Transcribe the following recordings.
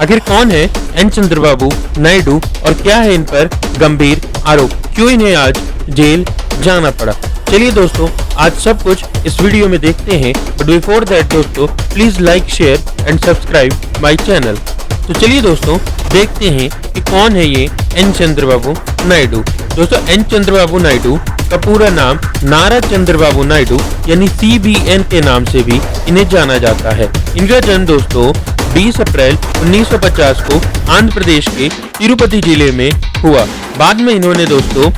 आखिर कौन है एन चंद्रबाबू नायडू और क्या है इन पर गंभीर आरोप, क्यों इन्हें आज जेल जाना पड़ा। चलिए दोस्तों, आज सब कुछ इस वीडियो में देखते हैं, बट बिफोर दैट दोस्तों please like, share and subscribe my channel. तो चलिए दोस्तों देखते हैं कि कौन है ये एन चंद्रबाबू नायडू। दोस्तों एन चंद्रबाबू नायडू का पूरा नाम नारा चंद्रबाबू नायडू यानी CBN के नाम से भी इन्हें जाना जाता है। इनका जन्म दोस्तों 20 अप्रैल 1950 को आंध्र प्रदेश के तिरुपति जिले में हुआ। बाद में इन्होंने दोस्तों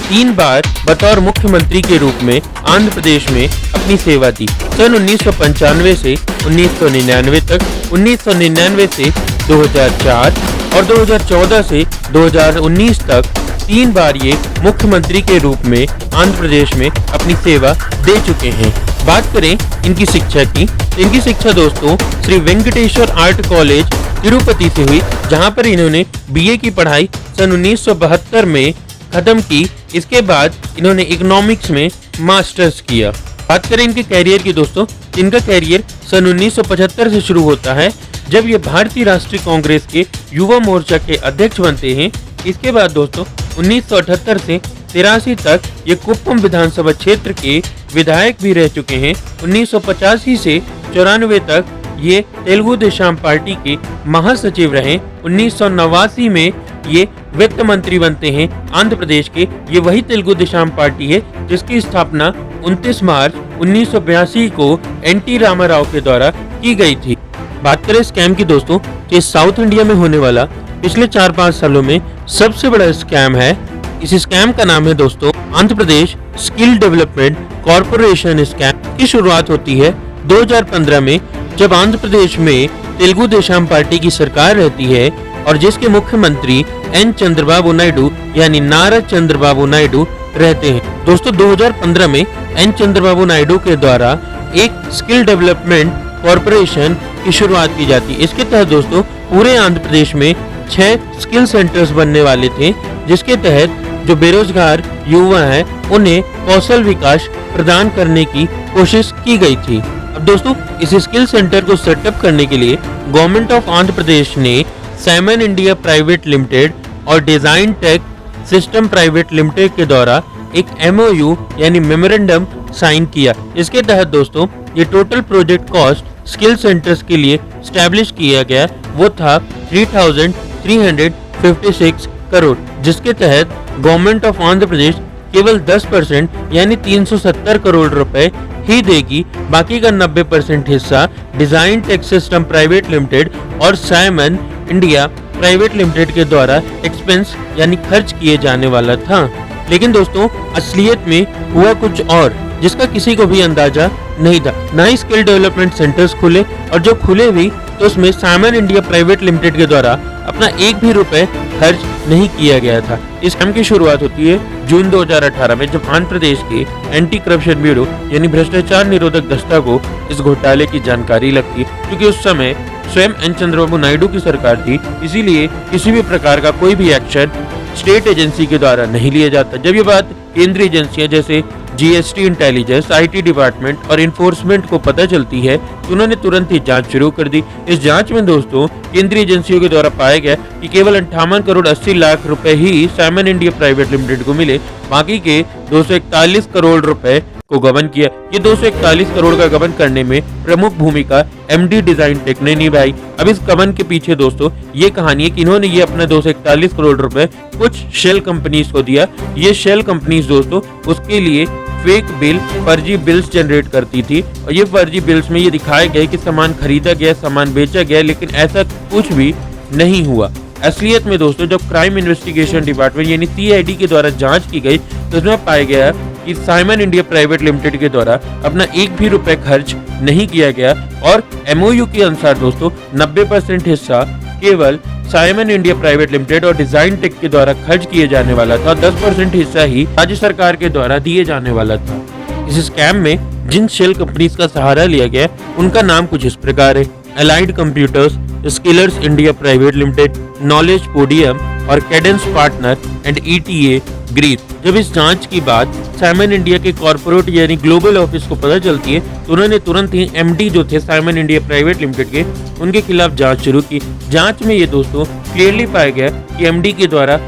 3 बार बतौर मुख्यमंत्री के रूप में आंध्र प्रदेश में अपनी सेवा दी। सन 1995 से 1999 तक, 1999 से 2004 और 2014 से 2019 तक 3 बार ये मुख्यमंत्री के रूप में आंध्र प्रदेश में अपनी सेवा दे चुके हैं। बात करें इनकी शिक्षा की, तो इनकी शिक्षा दोस्तों श्री वेंकटेश्वर आर्ट कॉलेज तिरुपति से हुई, जहां पर इन्होंने BA की पढ़ाई सन 1972 में खत्म की। इसके बाद इन्होंने इकोनॉमिक्स में मास्टर्स किया। बात करें इनके कैरियर की दोस्तों, इनका कैरियर सन 1975 से शुरू होता है, जब ये भारतीय राष्ट्रीय कांग्रेस के युवा मोर्चा के अध्यक्ष बनते हैं। इसके बाद दोस्तों 1978 से 83 तक ये कुप्पम विधानसभा क्षेत्र के विधायक भी रह चुके हैं। 1985 से 94 तक ये तेलुगु देशम पार्टी के महासचिव रहे। 1989 में ये वित्त मंत्री बनते हैं आंध्र प्रदेश के। ये वही तेलुगु देशम पार्टी है जिसकी स्थापना 29 मार्च 1982 को NT रामाराव के द्वारा की गई थी। बात करें स्कैम की दोस्तों, तो साउथ इंडिया में होने वाला पिछले 4-5 सालों में सबसे बड़ा स्कैम है। इस स्कैम का नाम है दोस्तों Andhra Pradesh skill development corporation scam. की शुरुआत होती है 2015 में, जब आंध्र प्रदेश में तेलुगु देशम पार्टी की सरकार रहती है और जिसके मुख्यमंत्री एन चंद्रबाबू नायडू यानी नारा चंद्रबाबू नायडू रहते हैं। दोस्तों 2015 में एन चंद्रबाबू नायडू के द्वारा एक स्किल डेवलपमेंट कॉर्पोरेशन की शुरुआत की जाती है। इसके तहत दोस्तों पूरे आंध्र प्रदेश में 6 स्किल सेंटर्स बनने वाले थे, जिसके तहत जो बेरोजगार युवा हैं उन्हें कौशल विकास प्रदान करने की कोशिश की गई थी। अब दोस्तों इस स्किल सेंटर को सेटअप करने के लिए गवर्नमेंट ऑफ आंध्र प्रदेश ने साइमन इंडिया प्राइवेट लिमिटेड और design tech system private limited के द्वारा एक MOU यानी मेमोरेंडम साइन किया। इसके तहत दोस्तों ये total project cost skill centres के लिए स्टैब्लिश किया गया, वो था 3,356 करोड़, जिसके तहत गवर्नमेंट ऑफ आंध्र प्रदेश केवल 10% यानी 370 करोड़ रुपए ही देगी। बाकी का 90% हिस्सा design tech system private limited और साइमन इंडिया प्राइवेट लिमिटेड के द्वारा एक्सपेंस यानी खर्च किए जाने वाला था। लेकिन दोस्तों असलियत में हुआ कुछ और, जिसका किसी को भी अंदाजा नहीं था। ना ही स्किल डेवलपमेंट सेंटर्स खुले, और जो खुले भी तो उसमें साइमन इंडिया प्राइवेट लिमिटेड के द्वारा अपना एक भी रुपए खर्च नहीं किया गया था। इस काम की शुरुआत होती है जून 2018 में, जब आंध्र प्रदेश के एंटी करप्शन ब्यूरो यानी भ्रष्टाचार निरोधक दस्ता को इस घोटाले की जानकारी लगती, क्योंकि उस समय स्वयं एन चंद्रबाबू नायडू की सरकार थी, इसीलिए किसी भी प्रकार का कोई भी एक्शन स्टेट एजेंसी के द्वारा नहीं लिया जाता। जब ये बात केंद्रीय एजेंसियां जैसे GST इंटेलिजेंस, IT डिपार्टमेंट और इन्फोर्समेंट को पता चलती है, तो उन्होंने तुरंत ही जांच शुरू कर दी। इस जांच में दोस्तों केंद्रीय एजेंसियों के द्वारा पाया गया कि केवल 58 करोड़ 80 लाख रुपए ही साइमन इंडिया प्राइवेट लिमिटेड को मिले, बाकी के 241 करोड़ रुपए को गबन किया। ये 241 करोड़ का गबन करने में प्रमुख भूमिका MD डिजाइन टेक ने निभाई। अब इस गबन के पीछे दोस्तों ये कहानी है कि इन्होंने ये अपना 241 करोड़ रुपए कुछ शेल कंपनीज को दिया। ये शेल कंपनीज दोस्तों उसके लिए फेक बिल, फर्जी बिल्स जनरेट करती थी, और ये फर्जी बिल्स में ये दिखाया गया कि सामान खरीदा गया, सामान बेचा गया, लेकिन ऐसा कुछ भी नहीं हुआ। असलियत में दोस्तों जब क्राइम इन्वेस्टिगेशन डिपार्टमेंट यानी CID के द्वारा जांच की गई, तो उसमें पाया गया कि साइमन इंडिया प्राइवेट लिमिटेड के द्वारा अपना एक भी रुपए खर्च नहीं किया गया, और MOU के अनुसार दोस्तों 90% हिस्सा केवल साइमन इंडिया प्राइवेट लिमिटेड और डिजाइन टेक के द्वारा खर्च किए जाने वाला था। 10% हिस्सा ही राज्य सरकार के द्वारा दिए जाने वाला था। इस स्कैम में जिन शेल कंपनीज का सहारा लिया गया उनका नाम कुछ इस प्रकार है: Allied Computers, Skillers India Private Limited, Knowledge Podium और Cadence partner and ETA Greens. जब इस जांच की बात साइमन इंडिया के कॉर्पोरेट यानी ग्लोबल ऑफिस को पता चलती है तो उन्होंने तुरंत ही MD जो थे साइमन इंडिया प्राइवेट लिमिटेड के, उनके खिलाफ जांच शुरू की। जांच में ये दोस्तों क्लियरली पाया गया कि MD के द्वारा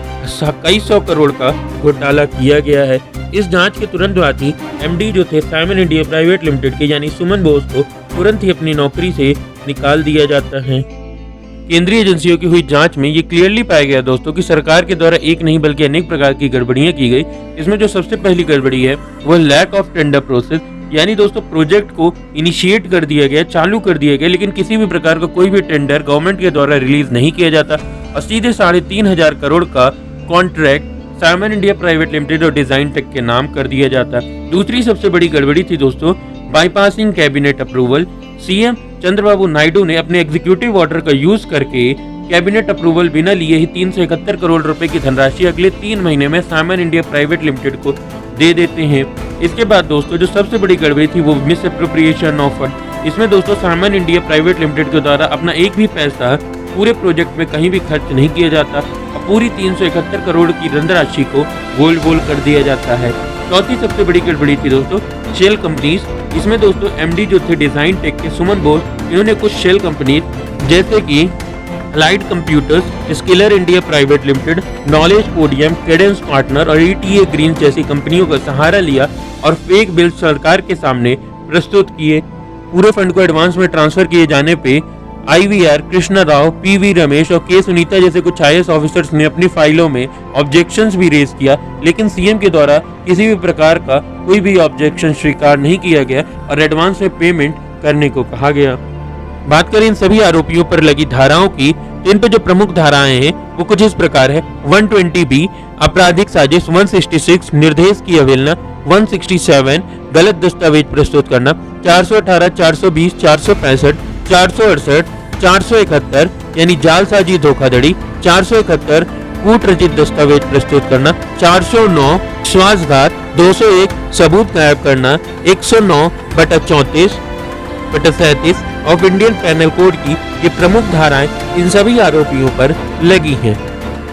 कई 100 करोड़ का घोटाला किया गया है। इस जांच के तुरंत बाद ही MD जो थे साइमन इंडिया प्राइवेट लिमिटेड के यानी सुमन बोस को तुरंत ही अपनी नौकरी से निकाल दिया जाता है। केंद्रीय एजेंसियों की हुई जांच में ये क्लियरली पाया गया दोस्तों कि सरकार के द्वारा एक नहीं बल्कि अनेक प्रकार की गड़बड़ियां की गई। इसमें जो सबसे पहली गड़बड़ी है वो लैक ऑफ टेंडर प्रोसेस, यानी दोस्तों प्रोजेक्ट को इनिशिएट कर दिया गया, चालू कर दिया गया, लेकिन किसी भी प्रकार का कोई भी टेंडर गवर्नमेंट के द्वारा रिलीज नहीं किया जाता और सीधे 3,500 करोड़ का contract Simon India Private limited और डिजाइन टेक के नाम कर दिया जाता। दूसरी सबसे बड़ी गड़बड़ी थी दोस्तों bypassing cabinet approval. CM Chandrababu Naidu ने अपने एग्जीक्यूटिव ऑर्डर का यूज करके कैबिनेट अप्रूवल बिना लिए ही 371 करोड़ रुपए की धनराशि अगले 3 महीने में साइमन इंडिया प्राइवेट लिमिटेड को दे देते हैं। इसके बाद दोस्तों जो सबसे बड़ी गड़बड़ी थी वो मिस एप्रोप्रिएशन ऑफ फंड। इसमें दोस्तों साइमन इंडिया प्राइवेट लिमिटेड के द्वारा अपना एक भी पैसा पूरे प्रोजेक्ट में कहीं भी खर्च नहीं किया जाता और पूरी 371 करोड़ की धनराशि को गोल गोल कर दिया जाता है। चौथी सबसे बड़ी गड़बड़ी थी दोस्तों शेल कंपनीज। इसमें दोस्तों MD जो थे डिजाइन टेक के सुमन बोस, इन्होंने कुछ शेल कंपनीज जैसे कि allied computers, scalar India Private Limited, Knowledge podium, Cadence partner और ETA ग्रीस जैसी कंपनियों का सहारा लिया और फेक बिल सरकार के सामने प्रस्तुत किए। पूरे फंड को एडवांस में ट्रांसफर किए जाने पे IVR कृष्णा राव, PV रमेश और K सुनीता जैसे कुछ IAS ऑफिसर्स ने अपनी फाइलों में ऑब्जेक्शंस भी रेज किया, लेकिन CM के द्वारा किसी भी प्रकार का कोई भी ऑब्जेक्शन स्वीकार नहीं किया गया और एडवांस में पेमेंट करने को कहा गया। बात करें इन सभी आरोपियों पर लगी धाराओं की तो इन पर जो प्रमुख धाराएं हैं वो कुछ इस प्रकार है। 120B आपराधिक साजिश, 166 निर्देश की अवहेलना, 167 गलत दस्तावेज प्रस्तुत करना, 418, 420, 465, 468, 471 यानी जालसाजी धोखाधड़ी, 471 कूट रचित दस्तावेज प्रस्तुत करना, 409 विश्वासघात, 201 सबूत गायब करना, 109/34/37 ऑफ इंडियन पैनल कोड की ये प्रमुख धाराएं इन सभी आरोपियों पर लगी हैं।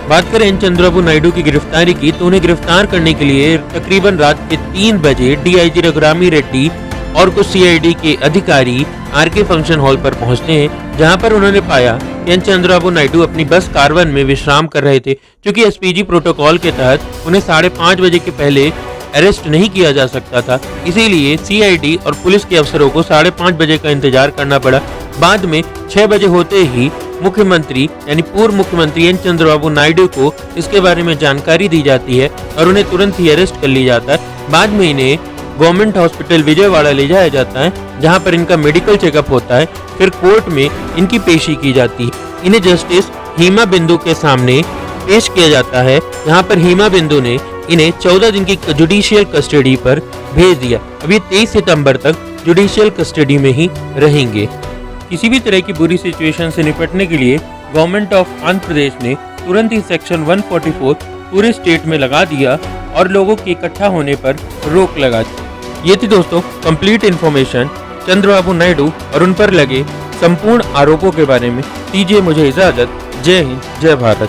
बात करें चंद्रबाबू नायडू की गिरफ्तारी की तो उन्हें गिरफ्तार करने के लिए तकरीबन रात के 3 बजे DIG रघुरामी रेड्डी और कुछ CID के अधिकारी RK फंक्शन हॉल पर पहुंचते हैं, जहां पर उन्होंने पाया कि चंद्रबाबू नायडू अपनी बस कारवन में विश्राम कर रहे थे। क्योंकि SPG प्रोटोकॉल के तहत उन्हें 5:30 बजे के पहले अरेस्ट नहीं किया जा सकता था, इसीलिए CID और पुलिस के अफसरों को 5:30 बजे का इंतजार करना पड़ा। बाद में 6 बजे होते ही मुख्यमंत्री यानी पूर्व मुख्यमंत्री चंद्रबाबू नायडू को इसके बारे में जानकारी दी जाती है और उन्हें तुरंत ही अरेस्ट कर लिया जाता है। बाद में इन्हें गवर्नमेंट हॉस्पिटल विजयवाड़ा ले जाया जाता है, जहां पर इनका मेडिकल चेकअप होता है। फिर कोर्ट में इनकी पेशी की जाती है। इन्हें जस्टिस हीमा बिंदु के सामने पेश किया जाता है, जहां पर हीमा बिंदु ने इन्हें 14 दिन की जुडिशियल कस्टडी पर भेज दिया। अब ये 23 सितंबर तक जुडिशियल कस्टडी में ही रहेंगे। किसी भी तरह की बुरी सिचुएशन से निपटने के लिए गवर्नमेंट ऑफ आंध्र प्रदेश ने तुरंत ही सेक्शन 144 पूरे स्टेट में लगा दिया और लोगों के इकट्ठा होने पर रोक लगा दी। ये थी दोस्तों कंप्लीट इन्फॉर्मेशन चंद्रबाबू नायडू और उन पर लगे संपूर्ण आरोपों के बारे में। दीजिए मुझे इजाजत। जय हिंद, जय भारत।